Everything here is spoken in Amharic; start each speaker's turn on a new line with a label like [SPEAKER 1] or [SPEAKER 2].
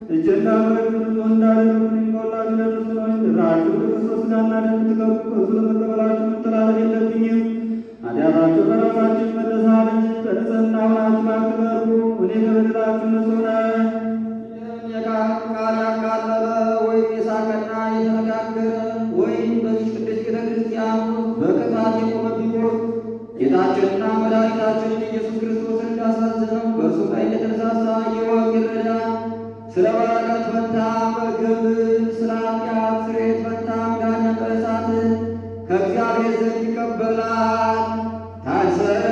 [SPEAKER 1] እጀና መሬቱን እንዳደረጉ ይሞላችሁ ለእነሱ ነው። ድራችሁ በክርስቶስ ሥጋና ደም ትገቡ ከእርሱ ለመቀበላችሁ መተላለፍ የለብኝም። ኃጢአታችሁ በራሳችሁ ይመለሳል እንጂ በንጽሕና ሆናችሁ አትበሩ። እኔ በበደላችሁ ንጹሕ ነኝ።
[SPEAKER 2] የካህኑ ቃል ያቃለለ ወይም የሳቀና የተነጋገረ ወይም በዚህ ቅድስት ቤተ ክርስቲያን በክፋት የቆመ ቢሆን ጌታችንና መድኃኒታችን ኢየሱስ ክርስቶስን እንዳሳዘነው በእርሱ ላይ የተነሳሳ ይወቅ ይረዳ። ስለ በረከት ፈንታ መርገምን፣ ስለ ኃጢአት ስርየት ፈንታ ገሃነመ እሳትን ከእግዚአብሔር ዘንድ ይቀበላል። ታሰረ